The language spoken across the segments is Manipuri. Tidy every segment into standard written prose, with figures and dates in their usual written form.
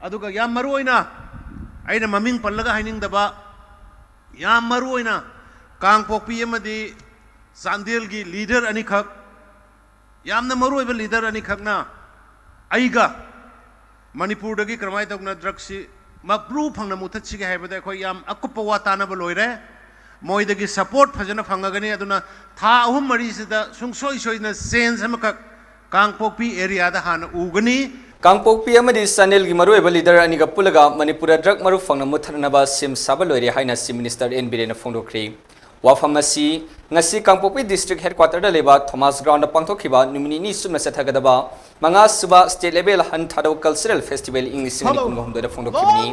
aduga yam maruoina aina maming pallaga haining daba yam maruoina kangpokpi amadi Sandel gi leader ani khak yamna maruoiba leader ani khakna aiga Manipur dagi kramai tokna drugs si mapru phangna muthatsi ga haibada khoi yam akupa wa tanaba loire moidagi support phajana phangagani aduna tha ahum mari sida sungsoi soina sense amakak kangpokpi area da hana ugani Kangpokpi amadi Sanel gi Maruoiba leader aniga Pullaga Manipur drug maru Fangna Mut-Thatnaba sim sabaloiri haina sim minister Biren phongdokri wafamasi ngasi Kangpokpi district headquarter da leba Thomas ground pangthokhiba numini ni sumna sethagadaba manga suba state level han thado cultural festival English ni kumhom da phongdokhibani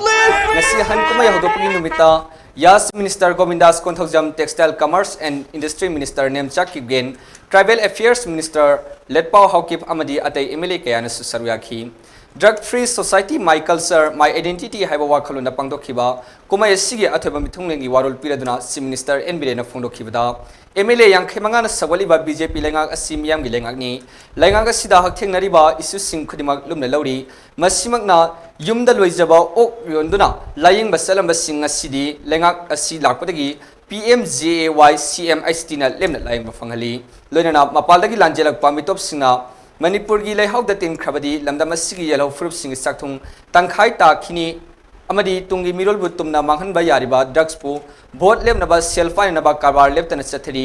ngasi han kumai hodopni numita Yas Minister Govindas Konthokjam Textile Commerce and Industry Minister Nemchak Kibgen Tribal Affairs Minister Letpao Haukip Amadi Atay MLA Kayana Susaruyaki Drug Free Society My Culture My Identity haiba wakhaluna pangdokhiba kumai sige athoba mithunglengi warol piraduna Sim Minister Biren phongdokhibada MLA yangkhemanga sawaliba BJP lengak asim yamgi lengakni lengak asida hakthengnariba isu sing khudimak lumna lawri masimakna yumda loijaba ok yonduna laying basalam basing asidi lengak asi lakpadagi PMJAY CMIST na lemna laying mafanghali loinana mapaldagi lanjelak pamitop singna Manipur gi laihau da tin khabadi lamdam asigi yellow fruit sing sakthung tangkhai ta khini amadi tungi mirol butumna manghan ba yariba drugs pu vote lemna ba selfine na ba karbar leptana chathri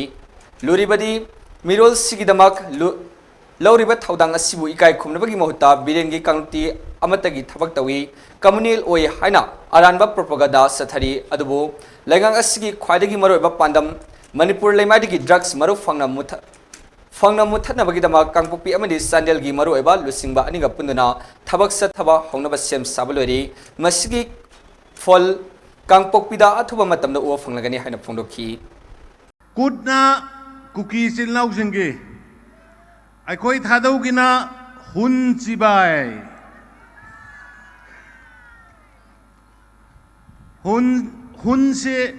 luribadi mirol sigidamak lawriba thaudang asibu ikai khumnabagi mahutta birengi kangti amatagi thabak tawi communal oi haina aranba propaganda sathari adubu lengang asigi khwaidagi maroiba pandam Manipur laimadigi drugs maru Fangna Mut-Thatnaba dama Kangpokpi amadi Sandel gi Maruoiba lusingba aniga punduna thabak sathaba hongnaba sem sabalori masigi fol Kangpokpi da athuba matamda uwa fanglagani haina phongdokhi kudna kuki silnau singi aikoi thadaugina hun chibai hun se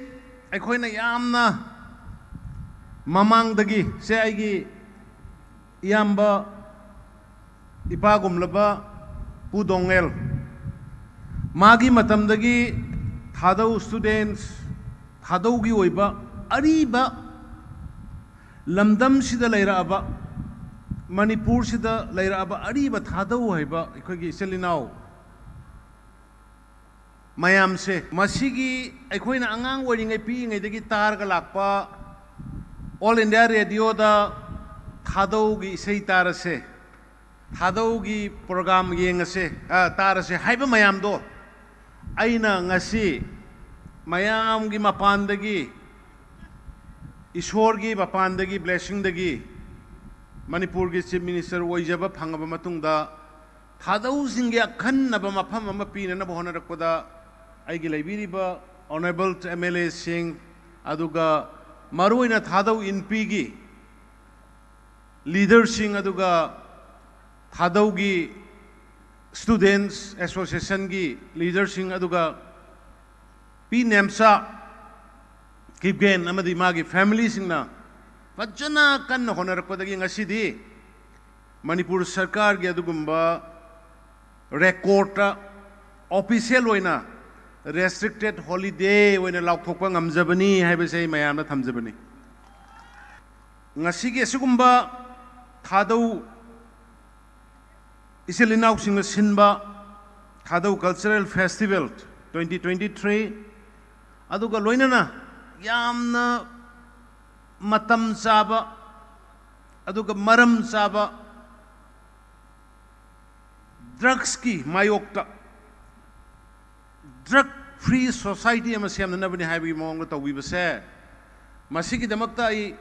aikoi na yamna mamangdagi se aigi Iyamba ipagumlaba pudongel magi matamdagi thadau students thadaugi oiba ariba lamdam sida leiraaba Manipur sida leiraaba ariba thadau haiba ikhogi selinau mayam se masigi aikhoina angang oringai pi ngai dagi targa lakpa All India Radio da Thadaugi sei tarase Thadaugi program yengase tarase haiba mayam do aina ngasi mayam gi mapandagi ishorgi mapandagi blessing dagi Manipur gi chief minister oijaba phangaba matungda Thadau singi akhannaba mafam ama pina na bohona rakpada aigi laibiriba honorable MLA Singh aduga Maruoina Thadau NP gi leadership aduga Thadau gi students association gi leadership aduga P Nemsa Kibgen amadi magi family singna fajana kan honarakpadagi ngasidi Manipur Sarkar gi adugumba record official oina restricted holiday oina laukthokpa ngamjabani haibase mayamna thamjabani ngasigi asugumba Thadau iselinau singa sinba Thadau Cultural Festival 2023 aduga loinana yamna matam saba aduga maram saba drugs ki mayokta drug free society ama siamna nabani haibi mongla tawibase masigi damakta ai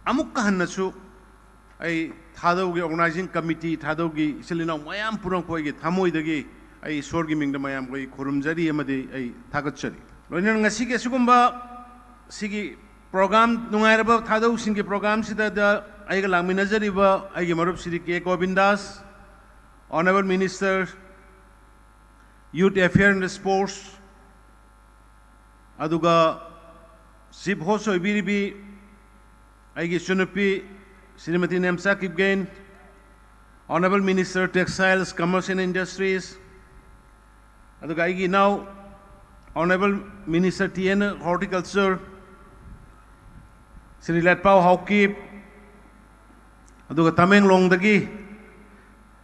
amuk kahannasu ai Thadau gi organizing committee Thadau gi iselinau mayam purang koi gi thamoi dagi ai sorgi mingda mayam koi khurumjari amadi ai thagachari loinan ngasi ge sugumba sigi program nungairaba Thadau singi program sida da ai ga langminajariba ai gi marup sidi K Govindas Honorable Minister Youth Affairs and Sports aduga Chief Host oibiribi ai gi sunupi Srimati Nemsa Kibgen Honorable Minister Textiles Commerce and Industries aduga aigi now Honorable Minister TN Horticulture Sri Latpao Haukip aduga Tamenglong dagi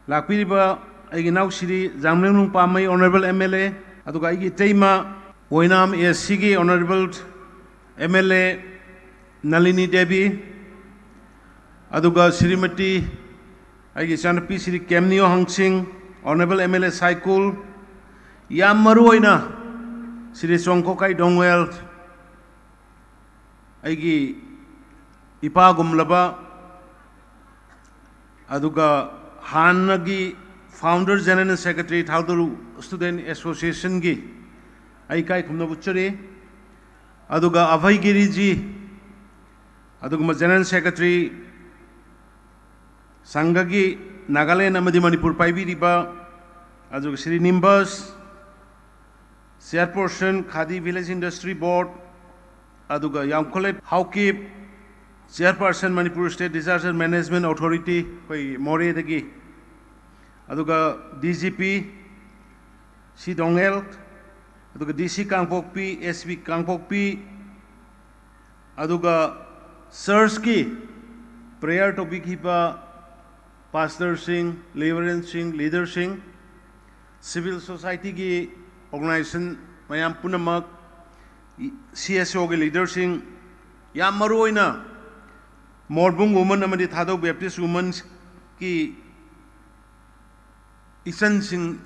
lakpiriba aigi now Sri Jamlenglung Pamai Honorable MLA aduga aigi Teima Oinam ASC Honorable MLA Nalini Devi aduga Srimati aigi Chanapi Sri Kemnio Hangsing Honorable MLA Saikul yam Maruoina Sri Songkokai Dongwell aigi ipagumlaba aduga Hanagi Founder General Secretary Thaudaru Student Association gi aikai kumna buchari aduga Abhay Giriji aduga General Secretary Sangagi Nagaland amadi Manipur paibiriba aduga Sri Nimbus Chairperson Khadi Village Industry Board aduga Yamkolet Haukip Chairperson Manipur State Disaster Management Authority koi More dagi aduga DGP Si Dongel aduga DC Kangpokpi SB Kangpokpi aduga Sirs ki prayer topic hipa Pastor Singh, Reverend Singh, Leader Singh, Civil Society ki organization mayam punamak CSO ki Leader Singh yam maruoina Morbung woman amadi Thado Baptist women ki Isan Singh,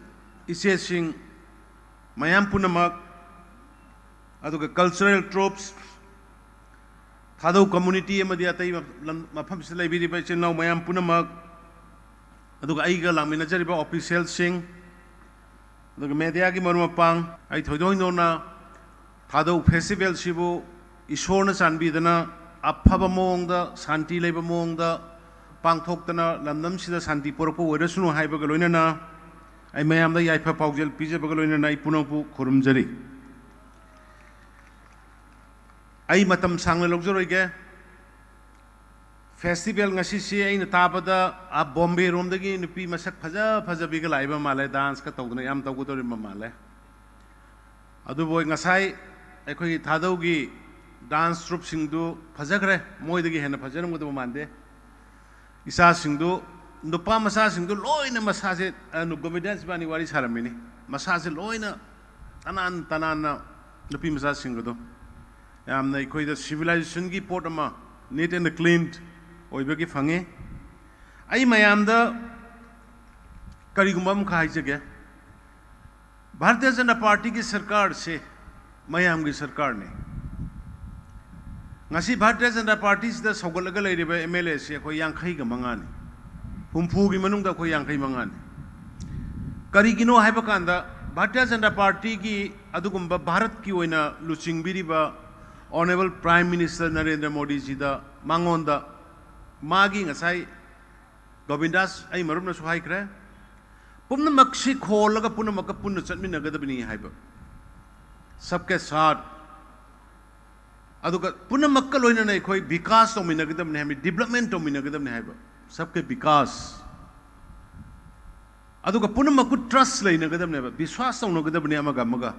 Ise Singh mayam punamak aduga cultural tropes Thado community amadi atai mafam silai biri pa chenau mayam punamak aduga aiga lamina jariba official sing aduga media ki marumapang ai thoidoi na Thado festival sibu ishorna sanbidana afaba mongda santi leiba mongda pangthoktana lamnam sida santi porpo werasunu haibaga loinana ai mayamda yaifa paujel pijabaga loinana ai punangpu khurumjari ai matam sangla logjaroige festival ngasi si ai na tabada a Bombay rom dagi nupi masak phaja biga laiba male dance ka tawdna yam tawgudori male adu boy ngasai ekhoi thadaugi dance troupe singdu phajagre moi dagi hena phajaram gudu mande isa singdu nupa masa singdu loina masaje nu governance bani wari saramini masaje loina tanan nupi masa singdu yamna ekhoi da civilization gi port ama neat and cleaned oibagi fange ai mayamda karigumam khai jage Bharatiya Janata Party ki sarkar se mayam ki sarkar ne ngasi Bharatiya Janata Party sida sogolaga leiriba MLA se khoi yankhai ga mangani humpu gi manung da khoi yankhai mangani karigino haiba kanda Bharatiya Janata Party ki adugumba Bharat ki oina luchingbiriba Honorable Prime Minister Narendra Modi ji da mangonda magi ngasai Govindas ai marumna su haikre pumna makshi kholaga puna maka punna chatmina gadabini haiba sabke sath aduga puna makka loina nei khoi vikas to mina gadabni hami development to mina gadabni haiba sabke vikas aduga puna makku trust leina gadabni haiba vishwas to no gadabni amaga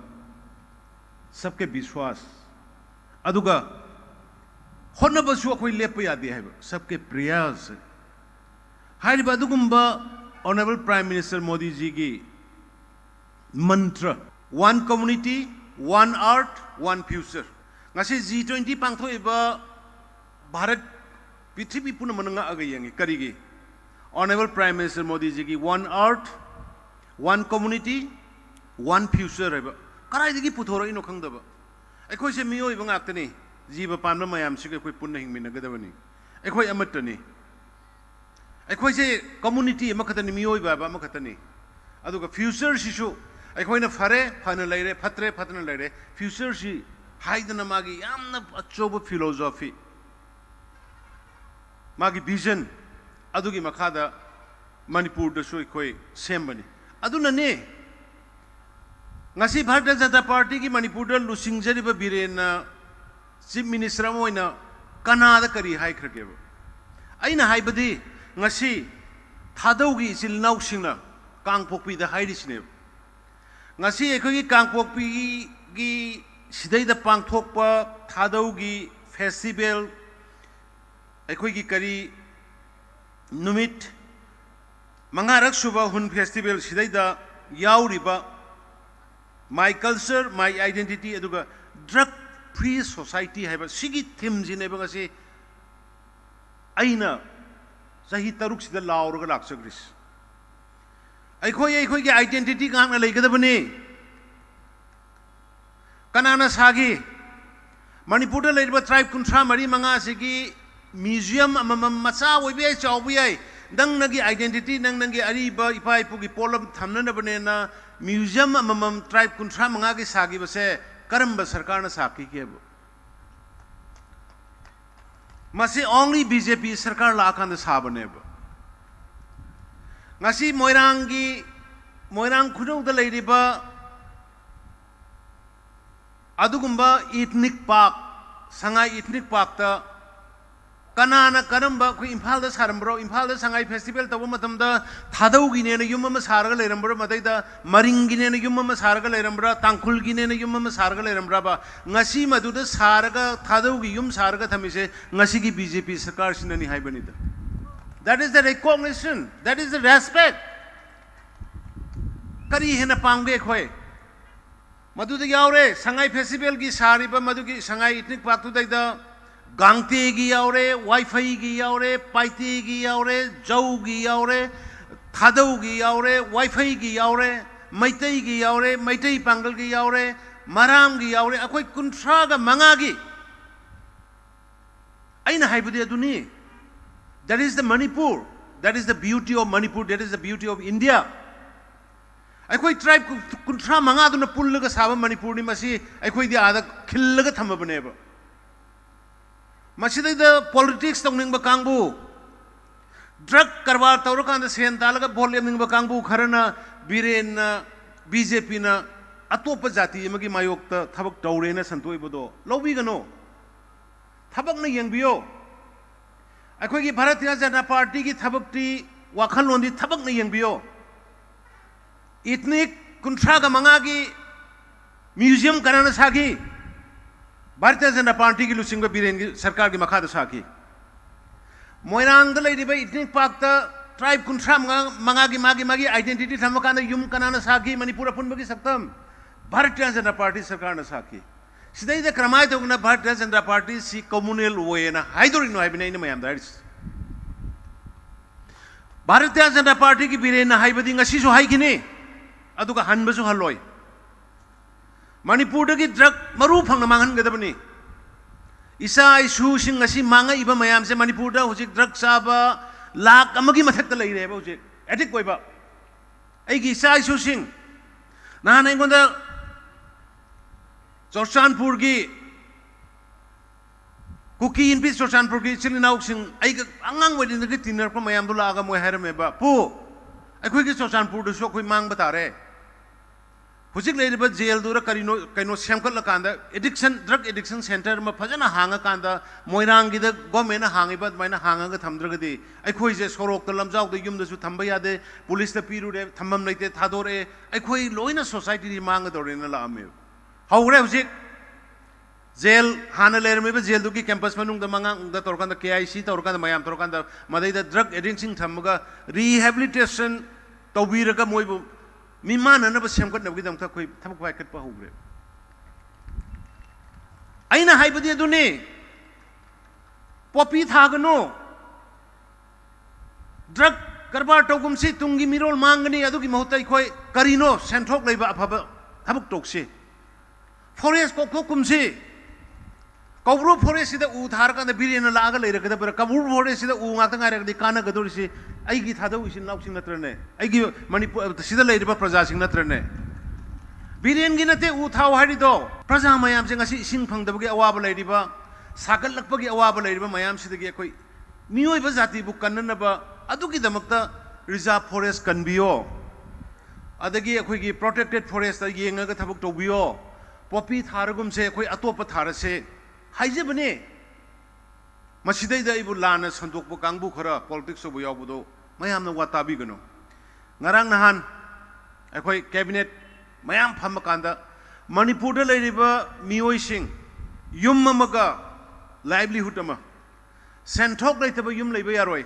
sabke vishwas aduga honnabashu akhoi lepa yadi haiba sabke prayas haiba adugumba Honorable Prime Minister Modi ji ki mantra one community one art one future ngasi G20 pangthoiba Bharat Prithvi puna mananga agayangi karigi Honorable Prime Minister Modi ji ki one art one community one future haiba karai digi puthoro ino khangdaba ekhoi se miyoi banga aktani jiba panma mayam sig ekhoi punna hingmina gadabani ekhoi amatani ekhoi se community amakhatani miyoi ba amakhatani aduga future sisu ekhoi na fare phana leire phatre phatna leire future si haidana magi yamna achoba philosophy magi vision adugi makhada Manipur da so ekhoi sembani aduna ne ngasi Bharatiya Janata Party ki Manipur da lusingjariba Biren na Chief Minister moina kanada kari haikhrakeba aina haibadi ngasi thadaugi isil nausingna kangpokpi da hairisne ngasi ekhoi kangpokpi gi sidai da pangthokpa thadau gi festival ekhoi gi kari numit mangarak suba hun festival sidai da yauriba my culture my identity aduga drug free society haiba sigi theme jine ba ngasi aina sahi taruk sida lauraga laksagris अखोई की आइडेंटिटी कहाँ लेगदबने कनाना सागी मणिपुर ट्राइब कुंथ्रा मरी मंगा की म्यूजियम मचा ओबे चाउबे नंगी आइडेंटिटी नंगी अरीब इपा इपू की पोलम थमनबने म्यूजियम ट्राइब कुंथ्रा मंगा की सागी बसे करम सरकार साकी के मसे ओनली बीजेपी सरकार लाखान Sabne ngasi moirang khudong da leiriba adugumba ethnic park sangai ethnic park ta kanana karamba khu imphal da sarambro imphal da sangai festival tabu matam da thadau gi ne yum ma sarga leirambro madai da maring gi ne yum ma sarga leirambra tangkhul gi ne yum ma sarga leirambra ba ngasi madu da sarga thadau gi yum sarga thamise ngasi gi BJP sarkar sinani haibani da that is the recognition, that is the respect. Kari hena pangbe khoi. Madu de yaure sangai festival gi sari ba madu gi sangai ethnic park tu da gangte gi yaure, wifi gi yaure, paite gi yaure, jau gi yaure, thadau gi yaure, wifi gi yaure, maitai gi yaure, maitai pangal gi yaure, maram gi yaure, akoi kunthra ga manga gi. Aina haibudi aduni. That is the Manipur. That is the beauty of Manipur. That is the beauty of India. अखोई ट्राइब कुंथ्रा मंगा दुना पुल्लगा साबा मणिपुर नि मसी अखोई दि आदा खिल्लगा थमबनेबा मसीदै द पॉलिटिक्स तौनिंगबा कांगबु ड्रग करवा तौरकांद सेन तालगा बोल लेमनिंगबा कांगबु खरना बिरेन बीजेपी ना अतोप जाति अमगी मायोक्ता थबक तौरेना संतोइबदो लौबिगनो थबक न यंगबियो अखोई की भारतीय जनता पार्टी की थबकती वाखलोंदी थबक न यंगबियो इतने कुंथ्रा का मंगा की म्यूजियम कराना साकी भारतीय जनता पार्टी की लुसिंग बिरेन की सरकार की मखा साकी मोइरांग द लेदी भाई इतने पाकता ट्राइब कुंथ्रा मंगा की मागी आइडेंटिटी थमकाना युम कनाना साकी मणिपुर अपन बगी सकतम भारतीय जनता पार्टी सरकार न साकी सिदai da kramai togna Bharatiya Janata Party si communal way na haidori no haibine ina mayam daris Bharatiya Janata Party ki Biren na haibadi ngasi so haikine aduga hanbasu haloi Manipur da ki drug maru phangna manghan gadabani isa isu sing ngasi manga iba mayam se Manipur da hojik drug saba lak amagi mathak ta leire ba hojik edik koiba ai gi isa isu sing na na ingonda चौरचानपुर की कुकी इन पी चौरचानपुर की चिलिनाउ सिंह आई अंगांग वेदिन की तिनर पर मयाम दुला आगा मोय हरमे बा पु अखोई की चौरचानपुर दुसो कोई मांग बता रहे हुजिक लेरिबा जेल दुरा करिनो सेमकल लकांदा एडिक्शन ड्रग एडिक्शन सेंटर में फजना हांगा कांदा मोइरांग की द गवर्नमेंट हांगिबा माइना हांगा थमद्रगदी अखोई जे सोरोक त लमजाउ द युम दसु थंबा यादे पुलिस त पीरुरे थंबम लेते थादोरे अखोई लोइना सोसाइटी दी मांग दौरेना लामे हौरे हुजिक जेल हाना लेरमेबा जेल दुकी कैंपस मनुंग द मंगांग द तोरकांदा केआईसी तोरकांदा मयाम तोरकांदा मदैदा ड्रग एडिक्शन थमगा रिहैबिलिटेशन तौबीरगा मोइबु मिमाननबा सेमकटनबगी दमका कोई थमक वाइकट पा होग्रे आइना हाइबदी अदुने पॉपी थागनो ड्रग करबार तौगुमसी तुंगी मिरोल मांगनी अदुगी महूता इखोय करिनो सेंथोक लेबा अफबा थमक तोक्सी फॉरेस्ट को कुमसी कौब्रू फॉरेस्ट सिदा उ थार का बिरेन लागा लेरकदा पर कबूर फॉरेस्ट सिदा उ ngakta ngaragdi kana gadorisi aigi thadau isin lausing natrane aigi manipur sida leiriba praja sing natrane villain की नते उ थाव हारि दो प्रजा मयाम से ngasi ising phangdabagi awaba leiriba sagal lakpagi awaba leiriba mayam sidagi akoi मियोय बा जाति बु कन्ननबा अदुगी दमकता रिजर्व फॉरेस्ट कन्बियो अदगी अखोई की प्रोटेक्टेड फॉरेस्ट येंगा थबक तोबियो पॉपी थारगुम से अखोई अतोप थारसे हाइजेबने मसिदैदा इबु लाना संदोकबो कांगबु खरा पॉलिटिक्स बु यावबदो मयामना वाताबिगनो ngarang nahan अखोई cabinet mayam phamakanda Manipur da leiriba miyoising yum amaga livelihood ama senthok leitaba yum leiba yaroi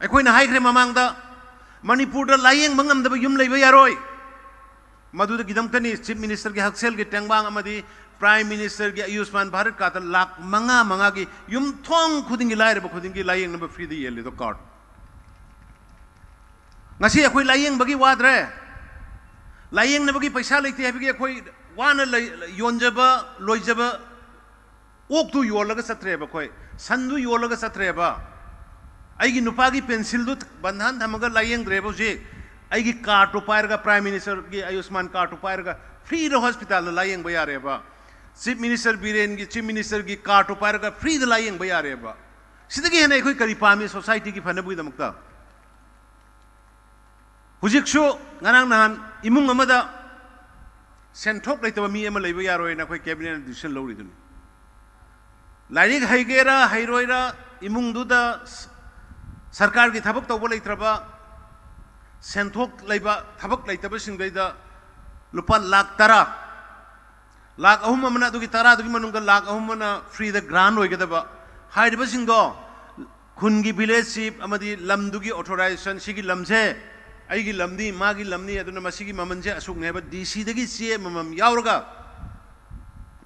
aikoina haikre mamangda Manipur da layeng mangamdaba yum leiba yaroi madu da gidamtani chief minister ki haksel ki tengbang amadi prime minister ki ayushman bharat ka ta lakh manga ki yum thong khudingi lairaba khudingi layeng number free di yelle do card ngasi akoi layeng bagi wadre layeng na bagi paisa leite habigi akoi wana yonjaba loijaba ok tu yolaga satreba koi sandu yolaga satreba aigi nupagi pencil du bandhan thamaga layeng dreba je aigi card to pairga prime minister ki ayushman card to pairga free the hospital layeng bayareba chief minister Biren ki chief minister ki card to pairga free the layeng bayareba sidagi hena koi kari pami society ki phana bui damakta hujiksu ngarang nahan imung amada senthok leitaba mi ama leiba yaroi na koi cabinet decision lori duni lairik haigera hairoira imung duda sarkar ki thabak tawba leitraba senthok leiba thabak leitaba singdaida lupa lakh tara lakh ahum amana dugi tara dugi manungga lakh ahum mana free the grant oigadaba hairiba singdo khungi village chief amadi lamdugi authorization sigi lamse aigi lamdi magi lamni aduna masigi mamanje asuk neba DC dagi CA mamam yauraga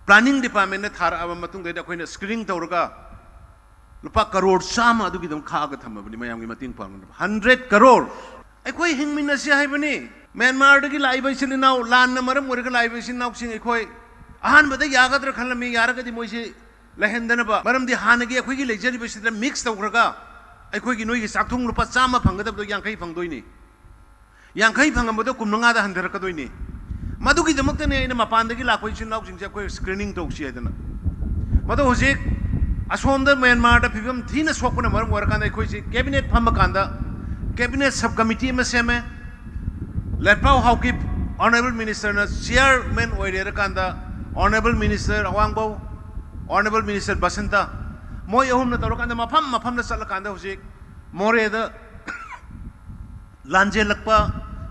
planning department na thar aba matung da koina screening tawraga lupa crore sama adu gidam khaga thamabani mayam gi mating pang 100 crore aikoi hingmina si haibani Myanmar dagi laiba silinau lan na maram orga laiba sinau sing aikoi ahan bada yagadra khalami yaraga di moisi lahendana ba maram di hanagi aikoi gi lejari basidra mix tawraga aikoi gi noi gi sakthung lupa sama phangada do yang kai phangdoini yang kai phangambado kumnanga da handar kadoini madugi damakta ne ina mapandagi lakoi sinau singse koi screening tawsi adana madu hojik asomda Myanmar da phibam thina sokuna maram warakanda koi si cabinet phamakanda cabinet subcommittee ma seme letpau hauki honorable minister na chairman oirera kanda honorable minister awangbo honorable minister basanta moi ahum na torokanda mafam na salakanda hojik more da lanje lakpa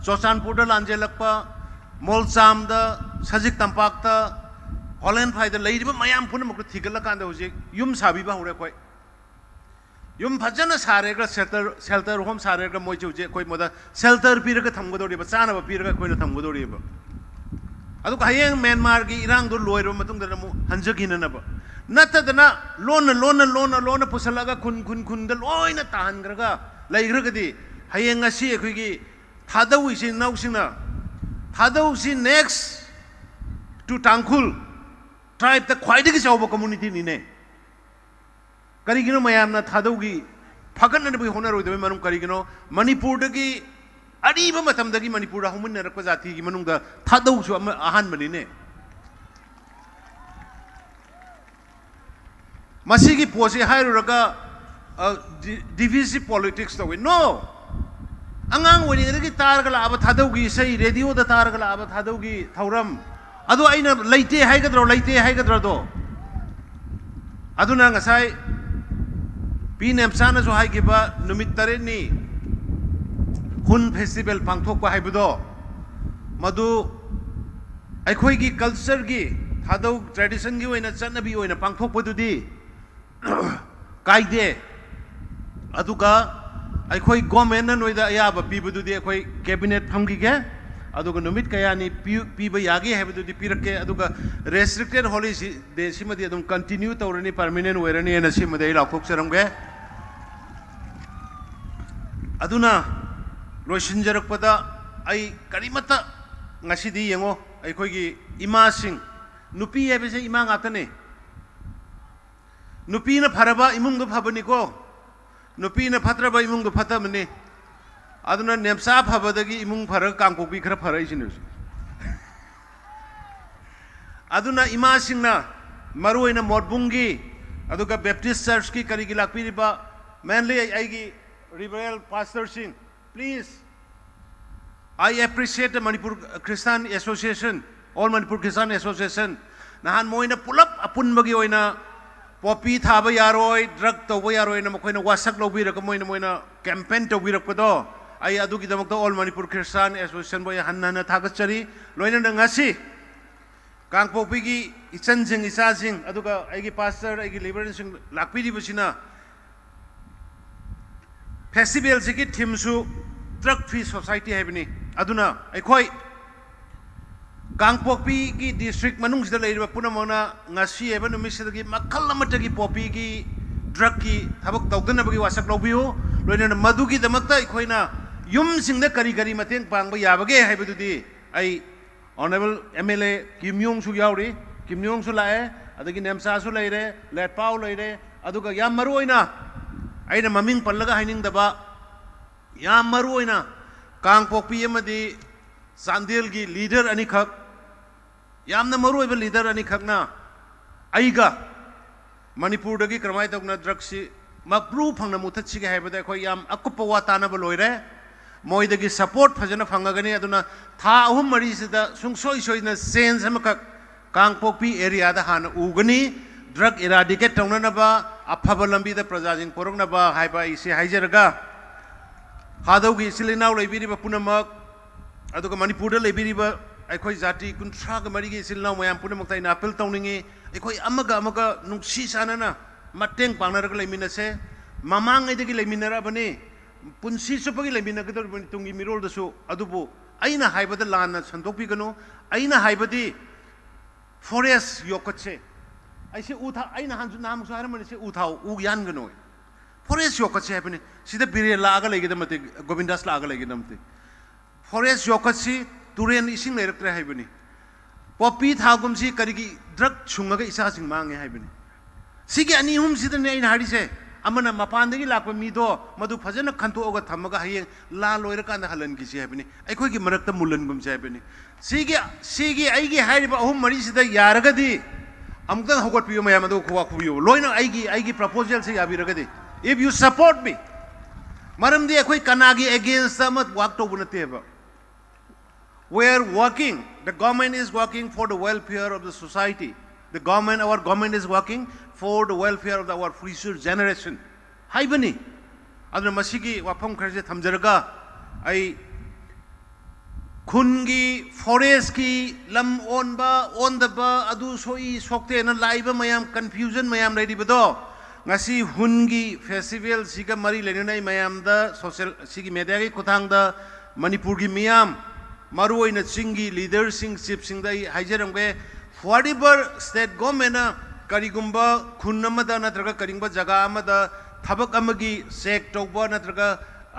Chochanpur da lanje lakpa Molcham da Sajik Tampak da Holland Phai da leiriba mayam puna mukru thigala kanda hojik yum sabi ba hore koi yum phajana sare ga shelter home sare ga moi chuje koi moda shelter piraga thamgodori ba chana ba piraga koi na thamgodori ba adu hayeng Myanmar gi irang do loiro matung da mu hanjagina na ba nata dana lona pusalaga kun da loina tahan graga laigraga di hayeng asi koi gi thadau isin nausina thadau si next to Tangkhul tribe the khwaidagi chawba community ni ne karigino mayamna thadaugi phagan na bui honaroi de manum karigino Manipur dagi ariba matam dagi Manipur da humun narakpa jati gi manung da thadau su ahan mani ne masigi posi hairuraga divisive politics to no angang wani dagi targa la aba thadaugi sei radio da targa la aba thadaugi thauram adu aina leite haigadro do aduna ngasai pinem sana so haigiba numit tare ni hun festival pangthok ba haibudo madu aikhoi gi culture gi thadau tradition gi oina chanabi oina pangthok podudi kaide aduga aikhoi government na noida ayaba pibududi aikhoi cabinet phamgi ge aduga numit kaya ni piba yagi habidudi pirake aduga restricted holiday de simadi adum continue tawrani permanent oirani ena simadi lakhok saramge aduna loisinjarakpada ai karimata ngasidi yengo aikhoi gi ima sing nupi habise ima ngatane nupi na pharaba imung do phabani ko nupi na phatraba imung do phatamani aduna nemsa phabadagi imung phara kangkokbi khara pharai sinus aduna ima singna maruoina morbungi aduga Baptist church ki karigi lakpiriba mainly aigi liberal pastor sing please I appreciate the Manipur Christian Association all Manipur Christian Association nahan moina pulap apun bagi oina popi thaba yaroi drug to yaroi na moina wasak lobira ka moina campaign to wirak pado ai adugi damakta all Manipur Christian Association boy hanna thagachari loina ngasi kangpokpi gi ichan sing isa sing aduga aigi pastor aigi liberal sing lakpiri basina festival sigi theme su drug free society haibini aduna aikoi kangpokpi gi district manung sida leiriba punamona ngasi eba numi sida gi makhal amata gi popi gi drug ki thabak tawdana bagi wasak lobiyo loina madugi damakta ikoina yum sing na kari kari mateng pangba yabage haibadudi ai honorable MLA Kimyong su yauri Kimyong su lae adagi nemsa su leire let pau leire aduga yam maruoina aina maming pallaga haining daba yam maruoina kangpokpi amadi sandel gi leader ani khak yamna maruoiba leader ani khakna aiga manipur dagi kramai tokna drug si mapru phangna muthat si ga haibada khoi yam akupa wa tanaba loire moidagi support phajana phangagani aduna tha ahum mari sida sungsoi soina sense amaka kangpokpi area da hana ugani drug eradicate tawna ba aphaba lambi da prajajing porokna ba haiba isi haijaraga hadaugi silinau leibiri ba punamak aduga manipur da leibiri ba aikhoi jati kunthra ga mari gi silinau mayam punamak tai na appeal tawningi aikhoi amaga nungsi sanana mateng pangnaraga leiminase mamang aidagi leiminara bani punsi supagi lemina gador tungi mirol dasu adubu aina haibada lana sandokpi gano aina haibadi forest yokatse aise utha aina hanju nam su haramani se uthau u yan gano forest yokatse haibani sida bire la aga legi damate govindas la aga legi damate forest yokatsi turen ising leiraktre haibani popi thagum si karigi drug chungaga isa sing mange haibani sigi ani hum sida ne aina harise amana mapandagi lakpa mido madu phajana khantoga thamaga hayeng la loira kana halan gi sebini aikoi gi marakta mulan gum sebini sigi aigi hariba ahum mari sida yaragadi amka hogot piyo mayam adu khwa khbiyo loina aigi proposal se yabiragadi if you support me maramdi aikoi kanagi against amat work to bunateba we are working the government is working for the welfare of the society our government is working for the welfare of our future generation. Haibani. Aduna masigi wapam kharje thamjaraga ai khungi forest ki lam onba ondaba adu soi sokte na laiba mayam confusion mayam ready bado ngasi hungi festival siga mari lenai mayam da social sigi media gi kuthang da manipur gi miyam maruoina chingi leader sing chief sing dai haijaram ge whatever state government karigumba khunamada natraga karingba jaga amada thabak amagi sek tawba natraga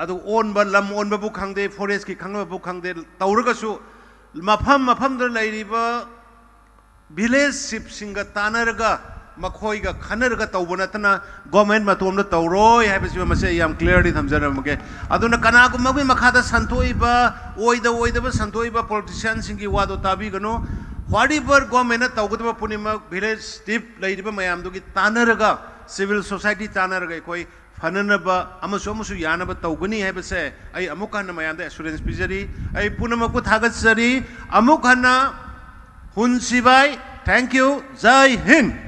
adu onba lam onba bu khangde forest ki khangba bu khangde tawraga su mafam da lairiba village ship singa tanaraga makhoiga khanaraga tawbana tana government matomda tawroi haibasi mase yam clearly thamjaramage aduna kana gumagi makhada santoiba oida santoiba politicians singi wado tabi gano whatever government tawgudba punima village tip lairiba mayam dugi tanaraga civil society tanaraga koi fananaba amasu yanaba tawgani haibase ai amukana mayam da assurance pijari ai punamaku thagatsari amukana hunsibai thank you jai hind